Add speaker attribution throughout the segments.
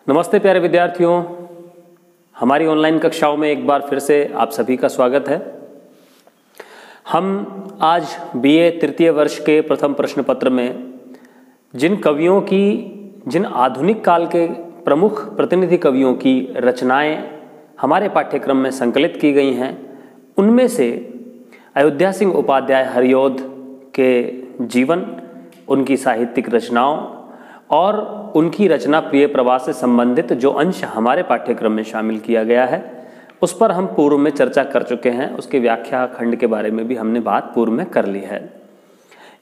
Speaker 1: नमस्ते प्यारे विद्यार्थियों, हमारी ऑनलाइन कक्षाओं में एक बार फिर से आप सभी का स्वागत है। हम आज बीए तृतीय वर्ष के प्रथम प्रश्न पत्र में जिन आधुनिक काल के प्रमुख प्रतिनिधि कवियों की रचनाएं हमारे पाठ्यक्रम में संकलित की गई हैं, उनमें से अयोध्या सिंह उपाध्याय हरिऔध के जीवन, उनकी साहित्यिक रचनाओं और उनकी रचना प्रिय प्रवास से संबंधित जो अंश हमारे पाठ्यक्रम में शामिल किया गया है, उस पर हम पूर्व में चर्चा कर चुके हैं। उसके व्याख्या खंड के बारे में भी हमने बात पूर्व में कर ली है।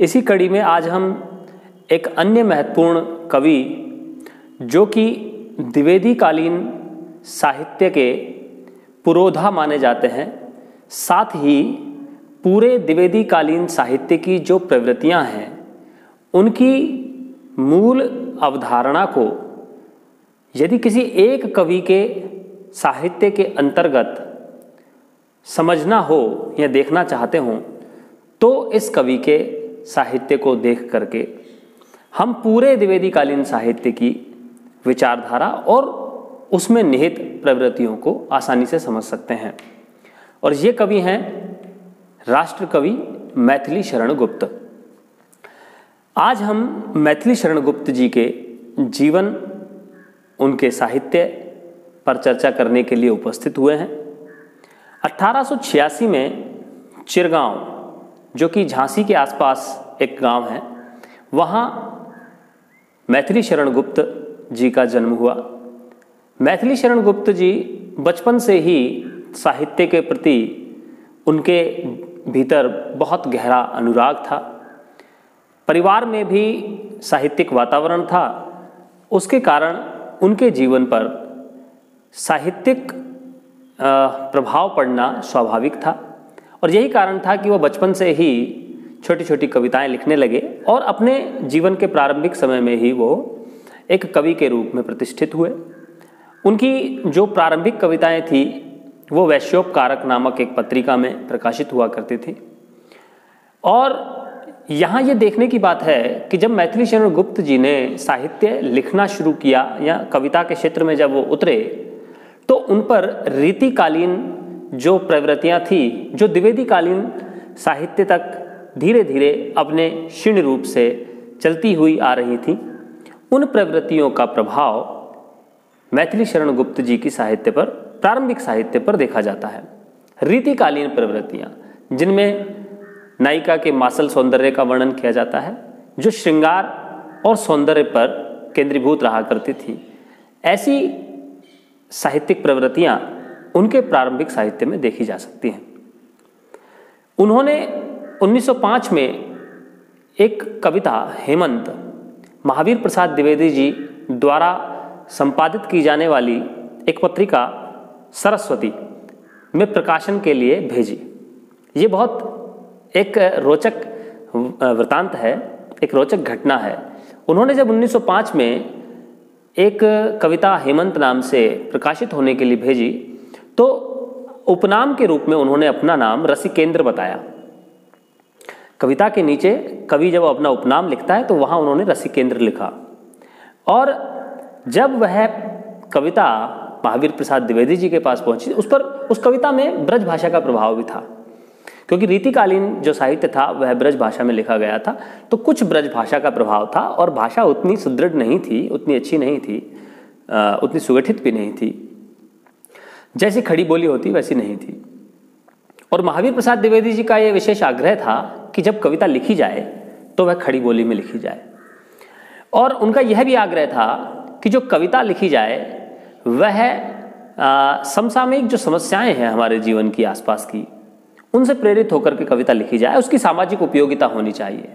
Speaker 1: इसी कड़ी में आज हम एक अन्य महत्वपूर्ण कवि जो कि द्विवेदी कालीन साहित्य के पुरोधा माने जाते हैं, साथ ही पूरे द्विवेदी कालीन साहित्य की जो प्रवृत्तियां हैं उनकी मूल अवधारणा को यदि किसी एक कवि के साहित्य के अंतर्गत समझना हो या देखना चाहते हों, तो इस कवि के साहित्य को देख करके हम पूरे द्विवेदी कालीन साहित्य की विचारधारा और उसमें निहित प्रवृत्तियों को आसानी से समझ सकते हैं। और ये कवि हैं राष्ट्र कवि मैथिली शरण गुप्त। आज हम मैथिली शरण गुप्त जी के जीवन, उनके साहित्य पर चर्चा करने के लिए उपस्थित हुए हैं। 1886 में चिरगांव, जो कि झांसी के आसपास एक गांव है, वहाँ मैथिली शरण गुप्त जी का जन्म हुआ। मैथिली शरण गुप्त जी बचपन से ही साहित्य के प्रति उनके भीतर बहुत गहरा अनुराग था। परिवार में भी साहित्यिक वातावरण था। उसके कारण उनके जीवन पर साहित्यिक प्रभाव पड़ना स्वाभाविक था और यही कारण था कि वह बचपन से ही छोटी छोटी कविताएं लिखने लगे और अपने जीवन के प्रारंभिक समय में ही वो एक कवि के रूप में प्रतिष्ठित हुए। उनकी जो प्रारंभिक कविताएं थी वो वैश्योपकारक नामक एक पत्रिका में प्रकाशित हुआ करती थी। और यहाँ ये देखने की बात है कि जब मैथिली शरण गुप्त जी ने साहित्य लिखना शुरू किया या कविता के क्षेत्र में जब वो उतरे, तो उन पर रीतिकालीन जो प्रवृत्तियाँ थी, जो द्विवेदी कालीन साहित्य तक धीरे धीरे अपने क्षीण रूप से चलती हुई आ रही थी, उन प्रवृत्तियों का प्रभाव मैथिली शरण गुप्त जी की साहित्य पर, प्रारंभिक साहित्य पर देखा जाता है। रीतिकालीन प्रवृत्तियाँ जिनमें नायिका के मासल सौंदर्य का वर्णन किया जाता है, जो श्रृंगार और सौंदर्य पर केंद्रीभूत रहा करती थी, ऐसी साहित्यिक प्रवृत्तियां उनके प्रारंभिक साहित्य में देखी जा सकती हैं। उन्होंने 1905 में एक कविता हेमंत महावीर प्रसाद द्विवेदी जी द्वारा संपादित की जाने वाली एक पत्रिका सरस्वती में प्रकाशन के लिए भेजी। ये बहुत एक रोचक वृतांत है, एक रोचक घटना है। उन्होंने जब 1905 में एक कविता हेमंत नाम से प्रकाशित होने के लिए भेजी, तो उपनाम के रूप में उन्होंने अपना नाम रसिकेंद्र बताया। कविता के नीचे कवि जब अपना उपनाम लिखता है तो वहाँ उन्होंने रसिकेंद्र लिखा। और जब वह कविता महावीर प्रसाद द्विवेदी जी के पास पहुँची, उस कविता में ब्रज भाषा का प्रभाव भी था, क्योंकि रीतिकालीन जो साहित्य था वह ब्रज भाषा में लिखा गया था। तो कुछ ब्रज भाषा का प्रभाव था और भाषा उतनी सुदृढ़ नहीं थी, उतनी अच्छी नहीं थी, उतनी सुगठित भी नहीं थी, जैसी खड़ी बोली होती वैसी नहीं थी। और महावीर प्रसाद द्विवेदी जी का ये विशेष आग्रह था कि जब कविता लिखी जाए तो वह खड़ी बोली में लिखी जाए। और उनका यह भी आग्रह था कि जो कविता लिखी जाए वह समसामयिक जो समस्याएं हैं हमारे जीवन की, आसपास की, उनसे प्रेरित होकर के कविता लिखी जाए। उसकी सामाजिक उपयोगिता होनी चाहिए।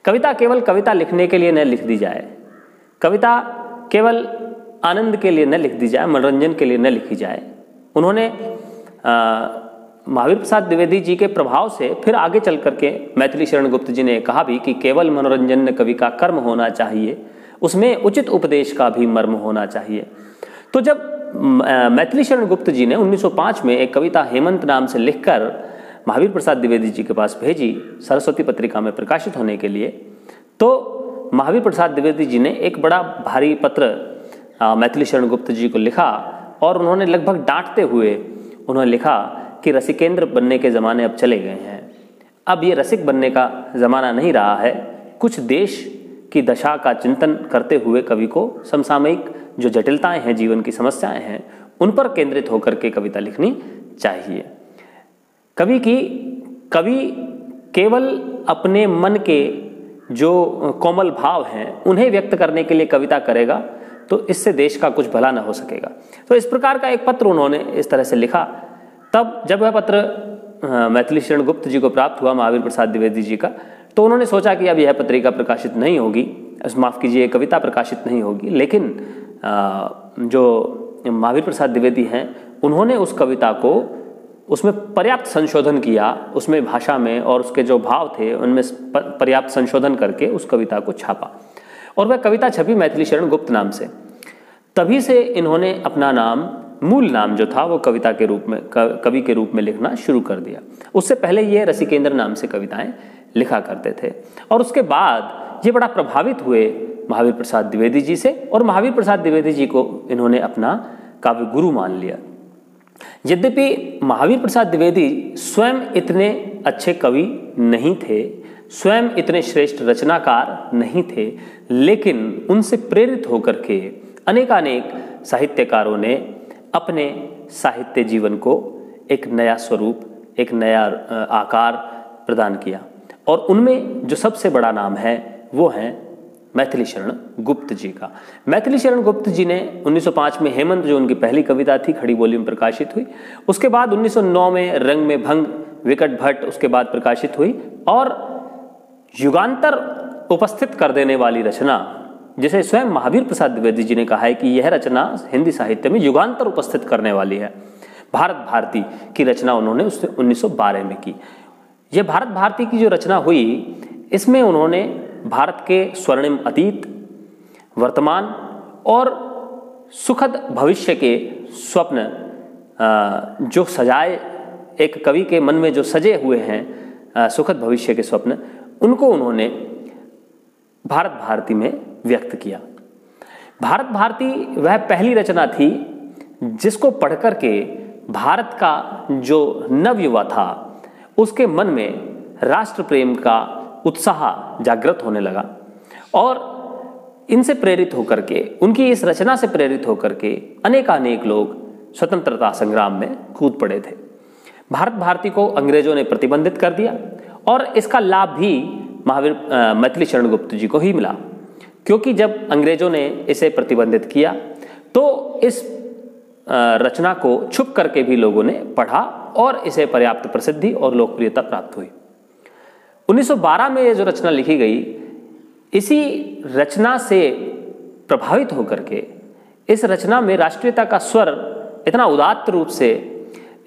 Speaker 1: कविता केवल कविता लिखने के लिए न लिख दी जाए, कविता केवल आनंद के लिए न लिख दी जाए, मनोरंजन के लिए न लिखी जाए। उन्होंने महावीर प्रसाद द्विवेदी जी के प्रभाव से फिर आगे चल करके मैथिली शरण गुप्त जी ने कहा भी कि केवल मनोरंजन कवि का कर्म होना चाहिए, उसमें उचित उपदेश का भी मर्म होना चाहिए। तो जब मैथिली शरण गुप्त जी ने 1905 में एक कविता हेमंत नाम से लिखकर महावीर प्रसाद द्विवेदी जी के पास भेजी सरस्वती पत्रिका में प्रकाशित होने के लिए, तो महावीर प्रसाद द्विवेदी जी ने एक बड़ा भारी पत्र मैथिली शरण गुप्त जी को लिखा और उन्होंने लगभग डांटते हुए उन्होंने लिखा कि रसिकेंद्र बनने के ज़माने अब चले गए हैं, अब ये रसिक बनने का ज़माना नहीं रहा है। कुछ देश की दशा का चिंतन करते हुए कवि को समसामयिक जो जटिलताएं हैं, जीवन की समस्याएं हैं, उन पर केंद्रित होकर के कविता लिखनी चाहिए। कवि केवल अपने मन के जो कोमल भाव हैं उन्हें व्यक्त करने के लिए कविता करेगा तो इससे देश का कुछ भला न हो सकेगा। तो इस प्रकार का एक पत्र उन्होंने इस तरह से लिखा। तब जब वह पत्र मैथिली शरण गुप्त जी को प्राप्त हुआ, महावीर प्रसाद द्विवेदी जी का, तो उन्होंने सोचा कि अब यह पत्रिका प्रकाशित नहीं होगी, माफ़ कीजिए, कविता प्रकाशित नहीं होगी। लेकिन जो महावीर प्रसाद द्विवेदी हैं उन्होंने उस कविता को, उसमें पर्याप्त संशोधन किया, उसमें भाषा में और उसके जो भाव थे उनमें पर्याप्त संशोधन करके उस कविता को छापा और वह कविता छपी मैथिली शरण गुप्त नाम से। तभी से इन्होंने अपना नाम, मूल नाम जो था वो कविता के रूप में, कवि के रूप में लिखना शुरू कर दिया। उससे पहले ये रसिकेंद्र नाम से कविताएं लिखा करते थे और उसके बाद ये बड़ा प्रभावित हुए महावीर प्रसाद द्विवेदी जी से और महावीर प्रसाद द्विवेदी जी को इन्होंने अपना काव्य गुरु मान लिया। यद्यपि महावीर प्रसाद द्विवेदी स्वयं इतने अच्छे कवि नहीं थे, स्वयं इतने श्रेष्ठ रचनाकार नहीं थे, लेकिन उनसे प्रेरित होकर के अनेकानेक साहित्यकारों ने अपने साहित्य जीवन को एक नया स्वरूप, एक नया आकार प्रदान किया और उनमें जो सबसे बड़ा नाम है वो है मैथिली शरण गुप्त जी का। मैथिली शरण गुप्त जी ने 1905 में हेमंत, जो उनकी पहली कविता थी, खड़ी बोली में प्रकाशित हुई। उसके बाद 1909 में रंग में भंग, विकट भट्ट उसके बाद प्रकाशित हुई और युगांतर उपस्थित कर देने वाली रचना, जिसे स्वयं महावीर प्रसाद द्विवेदी जी ने कहा है कि यह रचना हिंदी साहित्य में युगांतर उपस्थित करने वाली है, भारत भारती की रचना उन्होंने उसने 1912 में की। यह भारत भारती की जो रचना हुई, इसमें उन्होंने भारत के स्वर्णिम अतीत, वर्तमान और सुखद भविष्य के स्वप्न जो सजाए, एक कवि के मन में जो सजे हुए हैं सुखद भविष्य के स्वप्न, उनको उन्होंने भारत भारती में व्यक्त किया। भारत भारती वह पहली रचना थी जिसको पढ़कर के भारत का जो नवयुवा था उसके मन में राष्ट्र प्रेम का उत्साह जागृत होने लगा और इनसे प्रेरित होकर के, उनकी इस रचना से प्रेरित होकर के अनेकानेक लोग स्वतंत्रता संग्राम में कूद पड़े थे। भारत भारती को अंग्रेजों ने प्रतिबंधित कर दिया और इसका लाभ भी मैथिली शरण गुप्त जी को ही मिला, क्योंकि जब अंग्रेजों ने इसे प्रतिबंधित किया तो इस रचना को छुप करके भी लोगों ने पढ़ा और इसे पर्याप्त प्रसिद्धि और लोकप्रियता प्राप्त हुई। 1912 में ये जो रचना लिखी गई, इसी रचना से प्रभावित होकर के इस रचना में राष्ट्रीयता का स्वर इतना उदात्त रूप से,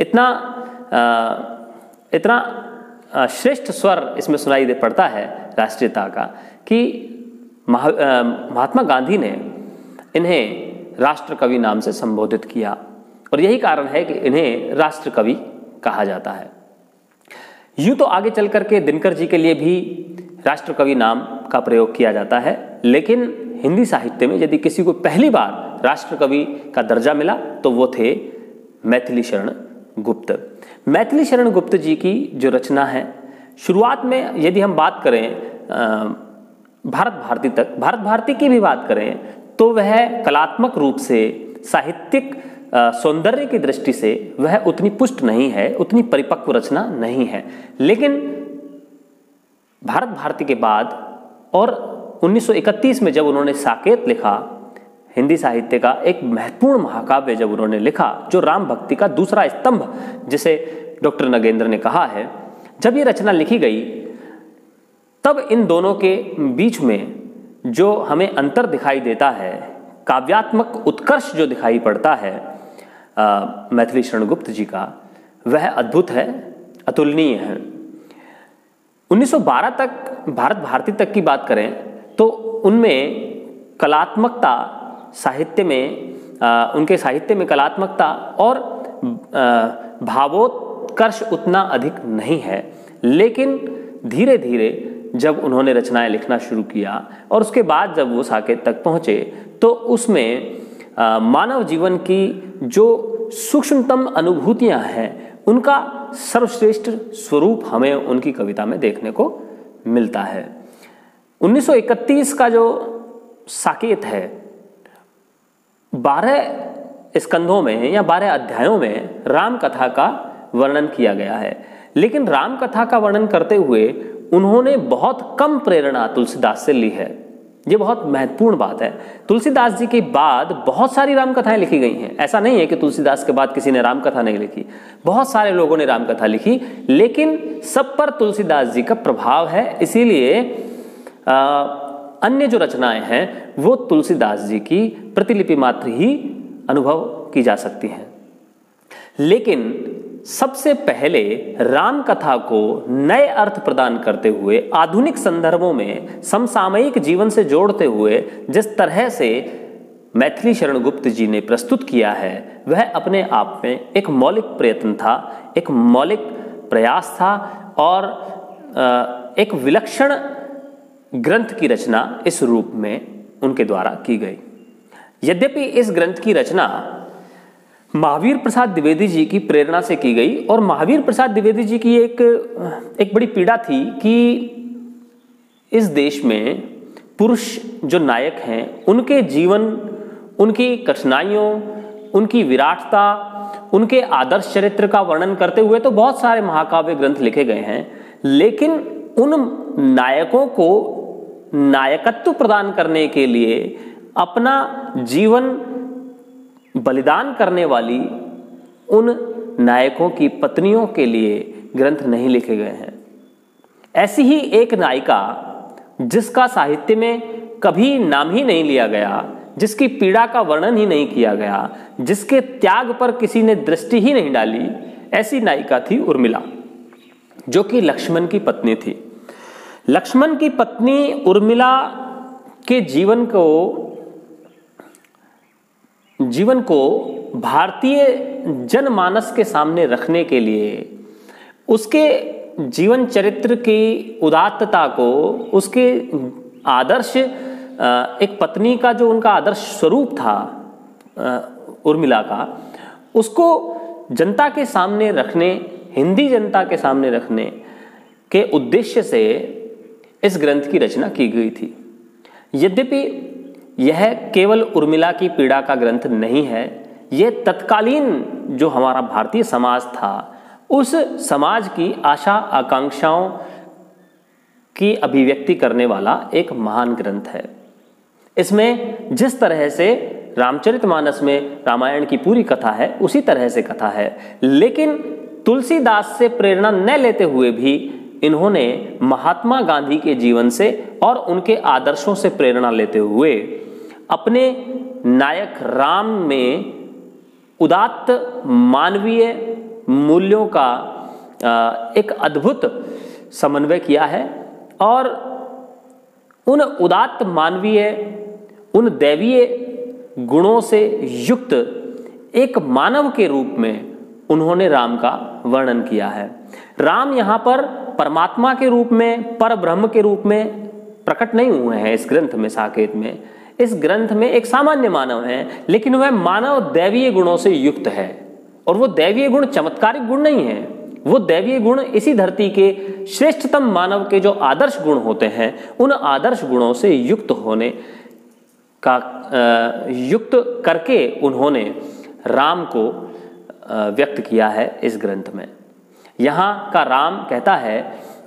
Speaker 1: इतना श्रेष्ठ स्वर इसमें सुनाई दे पड़ता है राष्ट्रीयता का, कि महात्मा गांधी ने इन्हें राष्ट्र कवि नाम से संबोधित किया और यही कारण है कि इन्हें राष्ट्र कवि कहा जाता है। यूं तो आगे चल करके दिनकर जी के लिए भी राष्ट्र कवि नाम का प्रयोग किया जाता है, लेकिन हिंदी साहित्य में यदि किसी को पहली बार राष्ट्र कवि का दर्जा मिला तो वो थे मैथिली शरण गुप्त। मैथिली शरण गुप्त जी की जो रचना है, शुरुआत में यदि हम बात करें भारत भारती तक, भारत भारती की भी बात करें तो वह कलात्मक रूप से, साहित्यिक सौंदर्य की दृष्टि से वह उतनी पुष्ट नहीं है, उतनी परिपक्व रचना नहीं है। लेकिन भारत भारती के बाद और 1931 में जब उन्होंने साकेत लिखा, हिंदी साहित्य का एक महत्वपूर्ण महाकाव्य जब उन्होंने लिखा, जो राम भक्ति का दूसरा स्तंभ जिसे डॉक्टर नगेंद्र ने कहा है, जब ये रचना लिखी गई तब इन दोनों के बीच में जो हमें अंतर दिखाई देता है, काव्यात्मक उत्कर्ष जो दिखाई पड़ता है मैथिली शरण गुप्त जी का, वह अद्भुत है, अतुलनीय है। 1912 तक भारत भारती तक की बात करें तो उनमें कलात्मकता, साहित्य में उनके साहित्य में कलात्मकता और भावोत्कर्ष उतना अधिक नहीं है, लेकिन धीरे धीरे जब उन्होंने रचनाएं लिखना शुरू किया और उसके बाद जब वो साकेत तक पहुँचे तो उसमें मानव जीवन की जो सूक्ष्मतम अनुभूतियां हैं उनका सर्वश्रेष्ठ स्वरूप हमें उनकी कविता में देखने को मिलता है। 1931 का जो साकेत है 12 स्कंधों में या 12 अध्यायों में राम कथा का वर्णन किया गया है, लेकिन राम कथा का वर्णन करते हुए उन्होंने बहुत कम प्रेरणा तुलसीदास से ली है। ये बहुत महत्वपूर्ण बात है। तुलसीदास जी के बाद बहुत सारी राम कथाएं लिखी गई हैं। ऐसा नहीं है कि तुलसीदास के बाद किसी ने राम कथा नहीं लिखी, बहुत सारे लोगों ने राम कथा लिखी, लेकिन सब पर तुलसीदास जी का प्रभाव है। इसीलिए अन्य जो रचनाएं हैं वो तुलसीदास जी की प्रतिलिपि मात्र ही अनुभव की जा सकती हैं। लेकिन सबसे पहले राम कथा को नए अर्थ प्रदान करते हुए आधुनिक संदर्भों में समसामयिक जीवन से जोड़ते हुए जिस तरह से मैथिली शरण गुप्त जी ने प्रस्तुत किया है वह अपने आप में एक मौलिक प्रयत्न था, एक मौलिक प्रयास था और एक विलक्षण ग्रंथ की रचना इस रूप में उनके द्वारा की गई। यद्यपि इस ग्रंथ की रचना महावीर प्रसाद द्विवेदी जी की प्रेरणा से की गई और महावीर प्रसाद द्विवेदी जी की एक बड़ी पीड़ा थी कि इस देश में पुरुष जो नायक हैं उनके जीवन, उनकी कठिनाइयों, उनकी विराटता, उनके आदर्श चरित्र का वर्णन करते हुए तो बहुत सारे महाकाव्य ग्रंथ लिखे गए हैं, लेकिन उन नायकों को नायकत्व प्रदान करने के लिए अपना जीवन बलिदान करने वाली उन नायकों की पत्नियों के लिए ग्रंथ नहीं लिखे गए हैं। ऐसी ही एक नायिका जिसका साहित्य में कभी नाम ही नहीं लिया गया, जिसकी पीड़ा का वर्णन ही नहीं किया गया, जिसके त्याग पर किसी ने दृष्टि ही नहीं डाली, ऐसी नायिका थी उर्मिला, जो कि लक्ष्मण की पत्नी थी। लक्ष्मण की पत्नी उर्मिला के जीवन को भारतीय जनमानस के सामने रखने के लिए, उसके जीवन चरित्र की उदात्तता को, उसके आदर्श, एक पत्नी का जो उनका आदर्श स्वरूप था उर्मिला का, उसको जनता के सामने रखने, हिंदी जनता के सामने रखने के उद्देश्य से इस ग्रंथ की रचना की गई थी। यद्यपि यह केवल उर्मिला की पीड़ा का ग्रंथ नहीं है, यह तत्कालीन जो हमारा भारतीय समाज था उस समाज की आशा आकांक्षाओं की अभिव्यक्ति करने वाला एक महान ग्रंथ है। इसमें जिस तरह से रामचरितमानस में रामायण की पूरी कथा है उसी तरह से कथा है, लेकिन तुलसीदास से प्रेरणा न लेते हुए भी इन्होंने महात्मा गांधी के जीवन से और उनके आदर्शों से प्रेरणा लेते हुए अपने नायक राम में उदात्त मानवीय मूल्यों का एक अद्भुत समन्वय किया है और उन उदात्त मानवीय, उन दैवीय गुणों से युक्त एक मानव के रूप में उन्होंने राम का वर्णन किया है। राम यहाँ पर परमात्मा के रूप में, पर ब्रह्म के रूप में प्रकट नहीं हुए हैं इस ग्रंथ में, साकेत में। इस ग्रंथ में एक सामान्य मानव है, लेकिन वह मानव दैवीय गुणों से युक्त है और वो दैवीय गुण चमत्कारिक गुण नहीं है। वो दैवीय गुण इसी धरती के श्रेष्ठतम मानव के जो आदर्श गुण होते हैं उन आदर्श गुणों से युक्त होने का युक्त करके उन्होंने राम को व्यक्त किया है इस ग्रंथ में। यहाँ का राम कहता है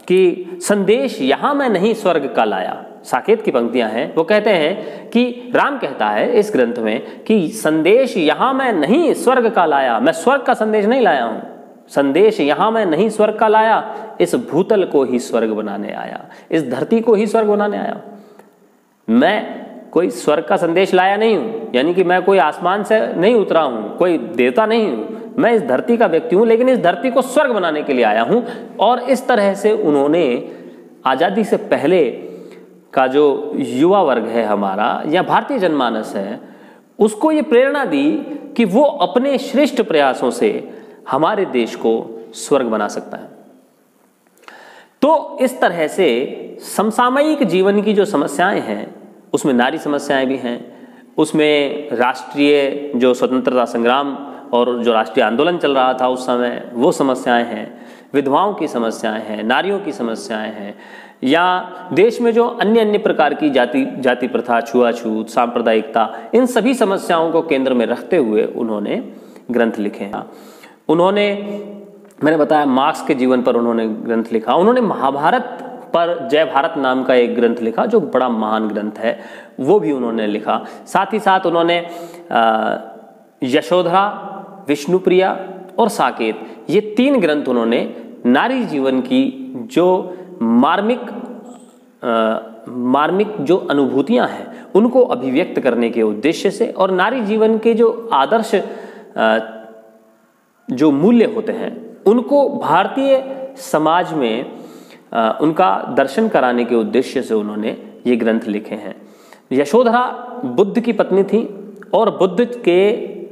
Speaker 1: कि संदेश यहाँ मैं नहीं स्वर्ग का लाया। साकेत की पंक्तियां हैं, वो कहते हैं कि राम कहता है इस ग्रंथ में कि संदेश यहाँ मैं नहीं स्वर्ग का लाया, मैं स्वर्ग का संदेश नहीं लाया हूँ। संदेश यहाँ मैं नहीं स्वर्ग का लाया, इस भूतल को ही स्वर्ग बनाने आया, इस धरती को ही स्वर्ग बनाने आया। मैं कोई स्वर्ग का संदेश लाया नहीं हूँ, यानी कि मैं कोई आसमान से नहीं उतरा हूँ, कोई देवता नहीं हूँ, मैं इस धरती का व्यक्ति हूँ, लेकिन इस धरती को स्वर्ग बनाने के लिए आया हूँ। और इस तरह से उन्होंने आज़ादी से पहले का जो युवा वर्ग है हमारा या भारतीय जनमानस है उसको ये प्रेरणा दी कि वो अपने श्रेष्ठ प्रयासों से हमारे देश को स्वर्ग बना सकता है। तो इस तरह से समसामयिक जीवन की जो समस्याएं हैं उसमें नारी समस्याएं भी हैं, उसमें राष्ट्रीय जो स्वतंत्रता संग्राम और जो राष्ट्रीय आंदोलन चल रहा था उस समय वो समस्याएं हैं, विधवाओं की समस्याएं हैं, नारियों की समस्याएं हैं, या देश में जो अन्य अन्य प्रकार की जाति प्रथा, छुआछूत, सांप्रदायिकता, इन सभी समस्याओं को केंद्र में रखते हुए उन्होंने ग्रंथ लिखे हैं। उन्होंने, मैंने बताया, मार्क्स के जीवन पर उन्होंने ग्रंथ लिखा। उन्होंने महाभारत पर जय भारत नाम का एक ग्रंथ लिखा जो बड़ा महान ग्रंथ है, वो भी उन्होंने लिखा। साथ ही साथ उन्होंने यशोधरा, विष्णुप्रिया और साकेत, ये 3 ग्रंथ उन्होंने नारी जीवन की जो मार्मिक जो अनुभूतियां हैं उनको अभिव्यक्त करने के उद्देश्य से, और नारी जीवन के जो आदर्श जो मूल्य होते हैं उनको भारतीय समाज में उनका दर्शन कराने के उद्देश्य से उन्होंने ये ग्रंथ लिखे हैं। यशोधरा बुद्ध की पत्नी थी और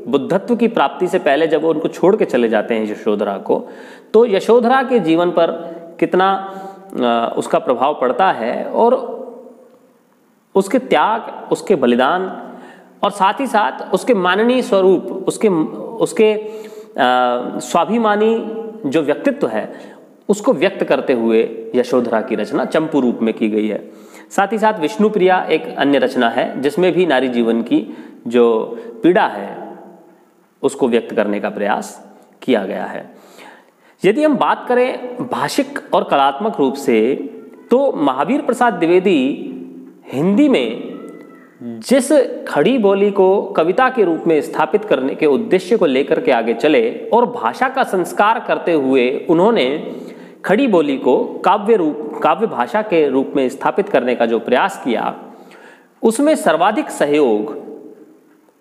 Speaker 1: बुद्धत्व की प्राप्ति से पहले जब वो उनको छोड़ के चले जाते हैं यशोधरा को, तो यशोधरा के जीवन पर कितना उसका प्रभाव पड़ता है और उसके त्याग, उसके बलिदान और साथ ही साथ उसके माननीय स्वरूप, उसके स्वाभिमानी जो व्यक्तित्व है उसको व्यक्त करते हुए यशोधरा की रचना चंपू रूप में की गई है। साथ ही साथ विष्णुप्रिया एक अन्य रचना है जिसमें भी नारी जीवन की जो पीड़ा है उसको व्यक्त करने का प्रयास किया गया है। यदि हम बात करें भाषिक और कलात्मक रूप से, तो महावीर प्रसाद द्विवेदी हिंदी में जिस खड़ी बोली को कविता के रूप में स्थापित करने के उद्देश्य को लेकर के आगे चले और भाषा का संस्कार करते हुए उन्होंने खड़ी बोली को काव्य भाषा के रूप में स्थापित करने का जो प्रयास किया, उसमें सर्वाधिक सहयोग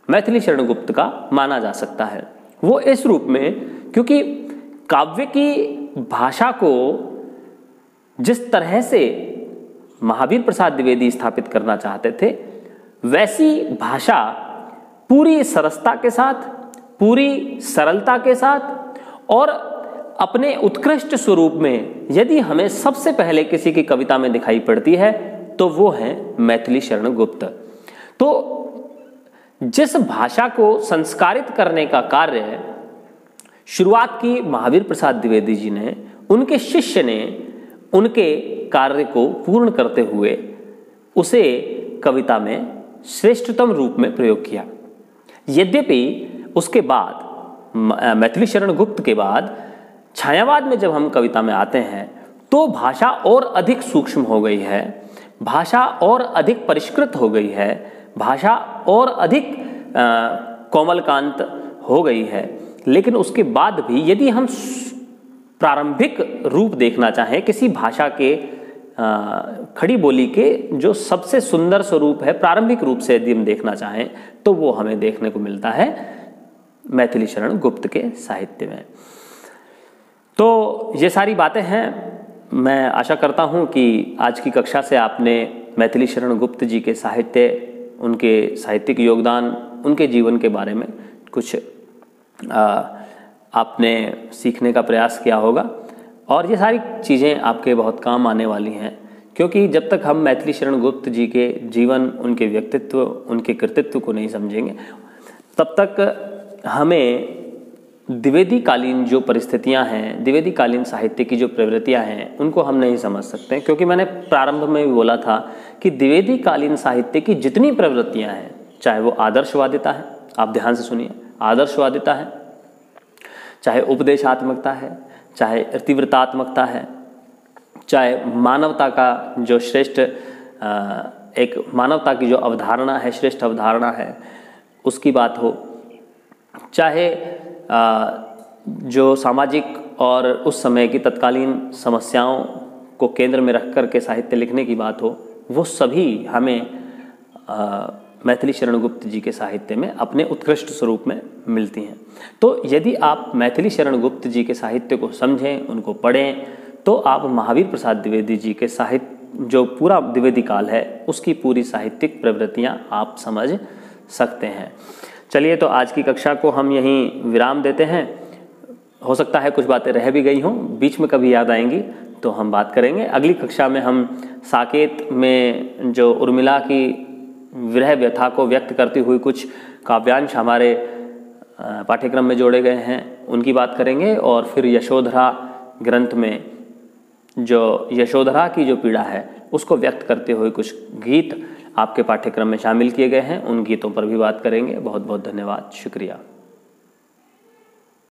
Speaker 1: मैथिली शरण गुप्त का माना जा सकता है। वो इस रूप में, क्योंकि काव्य की भाषा को जिस तरह से महावीर प्रसाद द्विवेदी स्थापित करना चाहते थे, वैसी भाषा पूरी सरसता के साथ, पूरी सरलता के साथ और अपने उत्कृष्ट स्वरूप में यदि हमें सबसे पहले किसी की कविता में दिखाई पड़ती है तो वो है मैथिली शरण गुप्त। तो जिस भाषा को संस्कारित करने का कार्य शुरुआत की महावीर प्रसाद द्विवेदी जी ने, उनके शिष्य ने उनके कार्य को पूर्ण करते हुए उसे कविता में श्रेष्ठतम रूप में प्रयोग किया। यद्यपि उसके बाद मैथिली शरण गुप्त के बाद छायावाद में जब हम कविता में आते हैं तो भाषा और अधिक सूक्ष्म हो गई है, भाषा और अधिक परिष्कृत हो गई है, भाषा और अधिक कोमलकांत हो गई है। लेकिन उसके बाद भी यदि हम प्रारंभिक रूप देखना चाहें किसी भाषा के खड़ी बोली के जो सबसे सुंदर स्वरूप है, प्रारंभिक रूप से यदि हम देखना चाहें तो वो हमें देखने को मिलता है मैथिली शरण गुप्त के साहित्य में। तो ये सारी बातें हैं। मैं आशा करता हूँ कि आज की कक्षा से आपने मैथिली शरण गुप्त जी के साहित्य, उनके साहित्यिक योगदान, उनके जीवन के बारे में कुछ आपने सीखने का प्रयास किया होगा और ये सारी चीज़ें आपके बहुत काम आने वाली हैं, क्योंकि जब तक हम मैथिली शरण गुप्त जी के जीवन, उनके व्यक्तित्व, उनके कृतित्व को नहीं समझेंगे तब तक हमें द्विवेदी कालीन जो परिस्थितियां हैं, द्विवेदी कालीन साहित्य की जो प्रवृत्तियां हैं, उनको हम नहीं समझ सकते। क्योंकि मैंने प्रारंभ में भी बोला था कि द्विवेदी कालीन साहित्य की जितनी प्रवृत्तियां हैं, चाहे वो आदर्शवादिता है, आप ध्यान से सुनिए, आदर्शवादिता है, चाहे उपदेशात्मकता है, चाहे तीव्रतात्मकता है, चाहे मानवता का जो श्रेष्ठ एक मानवता की जो अवधारणा है, श्रेष्ठ अवधारणा है, उसकी बात हो, चाहे जो सामाजिक और उस समय की तत्कालीन समस्याओं को केंद्र में रख कर के साहित्य लिखने की बात हो, वो सभी हमें मैथिली शरण गुप्त जी के साहित्य में अपने उत्कृष्ट स्वरूप में मिलती हैं। तो यदि आप मैथिली शरण गुप्त जी के साहित्य को समझें, उनको पढ़ें, तो आप महावीर प्रसाद द्विवेदी जी के साहित्य, जो पूरा द्विवेदी काल है, उसकी पूरी साहित्यिक प्रवृत्तियाँ आप समझ सकते हैं। चलिए, तो आज की कक्षा को हम यहीं विराम देते हैं। हो सकता है कुछ बातें रह भी गई हों, बीच में कभी याद आएंगी तो हम बात करेंगे। अगली कक्षा में हम साकेत में जो उर्मिला की विरह व्यथा को व्यक्त करती हुई कुछ काव्यांश हमारे पाठ्यक्रम में जोड़े गए हैं, उनकी बात करेंगे। और फिर यशोधरा ग्रंथ में जो यशोधरा की जो पीड़ा है उसको व्यक्त करते हुए कुछ गीत आपके पाठ्यक्रम में शामिल किए गए हैं, उन गीतों पर भी बात करेंगे। बहुत बहुत धन्यवाद, शुक्रिया।